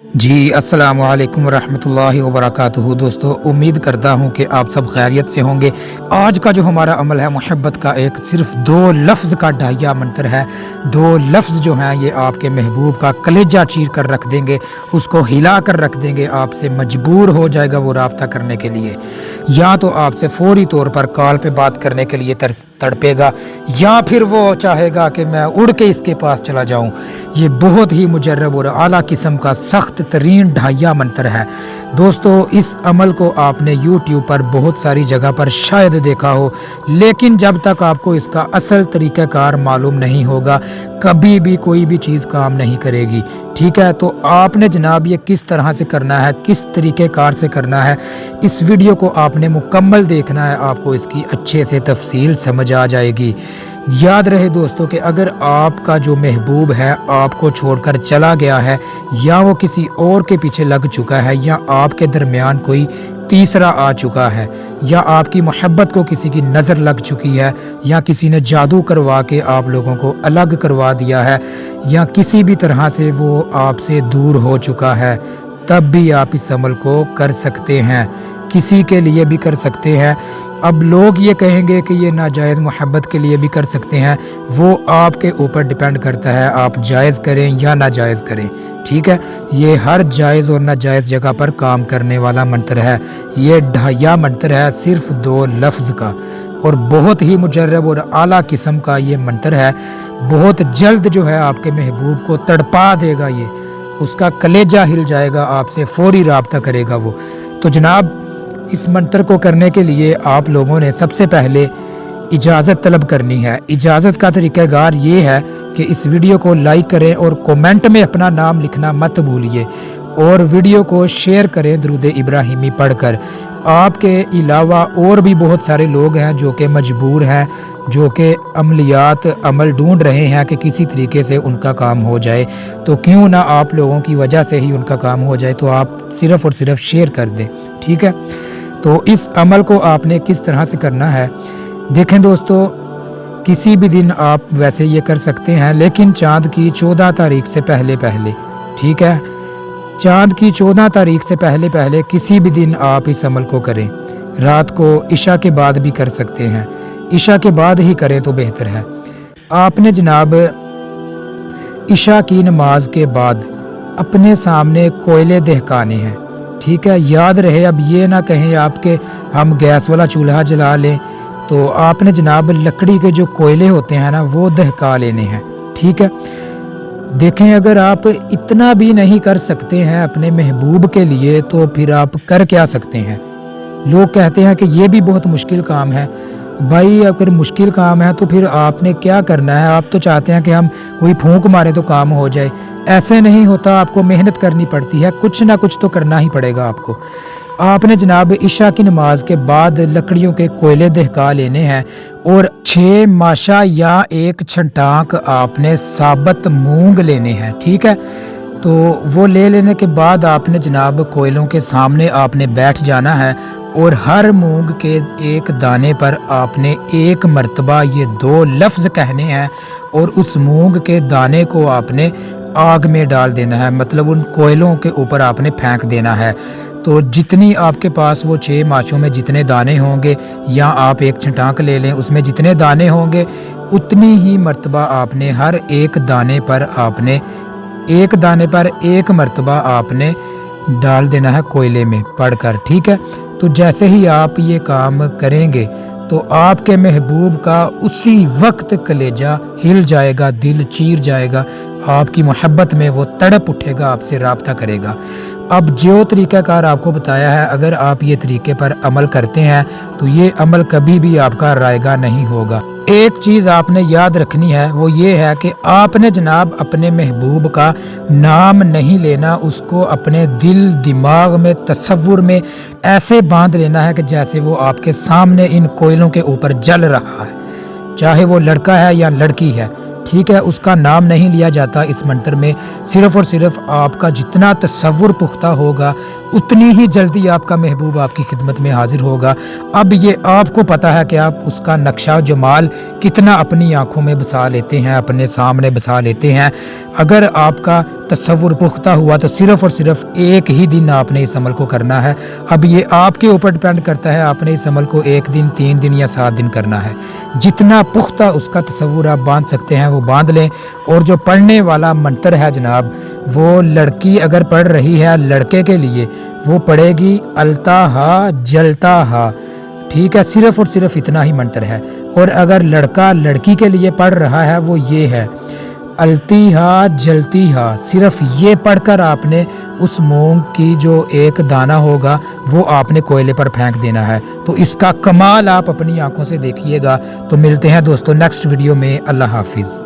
जी अस्सलाम वालेकुम वरहमतुल्लाहि वबरकातुहू। दोस्तों, उम्मीद करता हूँ कि आप सब खैरियत से होंगे। आज का जो हमारा अमल है मोहब्बत का, एक सिर्फ दो लफ्ज़ का ढाइया मंत्र है। दो लफ्ज़ जो हैं ये आपके महबूब का कलेजा चीर कर रख देंगे, उसको हिला कर रख देंगे, आपसे मजबूर हो जाएगा वो राब्ता करने के लिए। या तो आपसे फौरी तौर पर कॉल पे बात करने के लिए तड़पेगा, या फिर वो चाहेगा कि मैं उड़ के इसके पास चला जाऊं। ये बहुत ही मुजर्रब और आला किस्म का सख्त तरीन ढाइया मंत्र है। दोस्तों, इस अमल को आपने YouTube पर बहुत सारी जगह पर शायद देखा हो, लेकिन जब तक आपको इसका असल तरीक़ाकार मालूम नहीं होगा, कभी भी कोई भी चीज़ काम नहीं करेगी। ठीक है, तो आपने जनाब ये किस तरह से करना है, किस तरीक़ेकार से करना है, इस वीडियो को आपने मुकम्मल देखना है, आपको इसकी अच्छे से तफसील समझ आ जाएगी। याद रहे दोस्तों कि अगर आपका जो महबूब है आपको छोड़कर चला गया है, या वो किसी और के पीछे लग चुका है, या आपके दरमियान कोई तीसरा आ चुका है, या आपकी मोहब्बत को किसी की नज़र लग चुकी है, या किसी ने जादू करवा के आप लोगों को अलग करवा दिया है, या किसी भी तरह से वो आपसे दूर हो चुका है, तब भी आप इस अमल को कर सकते हैं। किसी के लिए भी कर सकते हैं। अब लोग ये कहेंगे कि ये नाजायज़ मोहब्बत के लिए भी कर सकते हैं, वो आपके ऊपर डिपेंड करता है, आप जायज़ करें या नाजायज़ करें। ठीक है, ये हर जायज़ और नाजायज़ जगह पर काम करने वाला मंत्र है। ये ढाइया मंत्र है, सिर्फ दो लफ्ज़ का, और बहुत ही मुजर्रब और आला किस्म का ये मंत्र है। बहुत जल्द जो है आपके महबूब को तड़पा देगा, ये उसका कलेजा हिल जाएगा, आपसे फौरी राब्ता करेगा वो। तो जनाब, इस मंत्र को करने के लिए आप लोगों ने सबसे पहले इजाज़त तलब करनी है। इजाज़त का तरीक़ाकार ये है कि इस वीडियो को लाइक करें और कमेंट में अपना नाम लिखना मत भूलिए, और वीडियो को शेयर करें दुरूद इब्राहिमी पढ़कर। आपके अलावा और भी बहुत सारे लोग हैं जो कि मजबूर हैं, जो कि अमल ढूंढ रहे हैं कि किसी तरीके से उनका काम हो जाए। तो क्यों ना आप लोगों की वजह से ही उनका काम हो जाए, तो आप सिर्फ़ और सिर्फ शेयर कर दें। ठीक है, तो इस अमल को आपने किस तरह से करना है, देखें दोस्तों, किसी भी दिन आप वैसे ये कर सकते हैं, लेकिन चाँद की 14 तारीख से पहले पहले। ठीक है, चाँद की 14 तारीख से पहले पहले किसी भी दिन आप इस अमल को करें। रात को इशा के बाद भी कर सकते हैं, इशा के बाद ही करें तो बेहतर है। आपने जनाब इशा की नमाज के बाद अपने सामने कोयले दहकाने हैं। ठीक है, याद रहे, अब ये ना कहें आपके हम गैस वाला चूल्हा जला लें, तो आपने जनाब लकड़ी के जो कोयले होते हैं ना, वो दहका लेने हैं। ठीक है, देखें, अगर आप इतना भी नहीं कर सकते हैं अपने महबूब के लिए, तो फिर आप कर क्या सकते हैं। लोग कहते हैं कि ये भी बहुत मुश्किल काम है। भाई, अगर मुश्किल काम है तो फिर आपने क्या करना है। आप तो चाहते हैं कि हम कोई फूंक मारे तो काम हो जाए। ऐसे नहीं होता, आपको मेहनत करनी पड़ती है, कुछ ना कुछ तो करना ही पड़ेगा आपको। आपने जनाब इशा की नमाज के बाद लकड़ियों के कोयले दहका लेने हैं, और 6 माशा या 1 छंटाक आपने साबत मूंग लेने हैं। ठीक है, तो वो ले लेने के बाद आपने जनाब कोयलों के सामने आपने बैठ जाना है, और हर मूंग के एक दाने पर आपने एक मर्तबा ये दो लफ्ज़ कहने हैं, और उस मूंग के दाने को आपने आग में डाल देना है, मतलब उन कोयलों के ऊपर आपने फेंक देना है। तो जितनी आपके पास वो 6 माशों में जितने दाने होंगे, या आप 1 छटाक ले लें, उसमें जितने दाने होंगे उतनी ही मर्तबा आपने हर एक दाने पर एक मर्तबा आपने डाल देना है कोयले में पड़कर। ठीक है, तो जैसे ही आप ये काम करेंगे तो आपके महबूब का उसी वक्त कलेजा हिल जाएगा, दिल चीर जाएगा, आपकी मोहब्बत में वो तड़प उठेगा, आपसे राब्ता करेगा। अब जो तरीक़ाकार आपको बताया है, अगर आप ये तरीके पर अमल करते हैं तो ये अमल कभी भी आपका रायगा नहीं होगा। एक चीज़ आपने याद रखनी है, वो ये है कि आपने जनाब अपने महबूब का नाम नहीं लेना, उसको अपने दिल दिमाग में तसव्वुर में ऐसे बांध लेना है कि जैसे वो आपके सामने इन कोयलों के ऊपर जल रहा है, चाहे वो लड़का है या लड़की है। ठीक है, उसका नाम नहीं लिया जाता इस मंत्र में। सिर्फ़ और सिर्फ आपका जितना तसव्वुर पुख्ता होगा, उतनी ही जल्दी आपका महबूब आपकी खिदमत में हाजिर होगा। अब ये आपको पता है कि आप उसका नक्शा जमाल कितना अपनी आंखों में बसा लेते हैं, अपने सामने बसा लेते हैं। अगर आपका तसव्वुर पुख्ता हुआ तो सिर्फ़ और सिर्फ एक ही दिन आपने इस अमल को करना है। अब ये आपके ऊपर डिपेंड करता है, आपने इस अमल को 1 दिन, 3 दिन या 7 दिन करना है। जितना पुख्ता उसका तसव्वुर आप बांध सकते हैं वो बांध लें। और जो पढ़ने वाला मंत्र है जनाब, वो लड़की अगर पढ़ रही है लड़के के लिए, वो पढ़ेगी अल्ताहा जलताहा, ठीक है, सिर्फ़ और सिर्फ इतना ही मंत्र है। और अगर लड़का लड़की के लिए पढ़ रहा है वो ये है अल्तीहा जलतीहा। सिर्फ ये पढ़कर आपने उस मूंग की जो एक दाना होगा वो आपने कोयले पर फेंक देना है। तो इसका कमाल आप अपनी आंखों से देखिएगा। तो मिलते हैं दोस्तों नेक्स्ट वीडियो में। अल्लाह हाफिज़।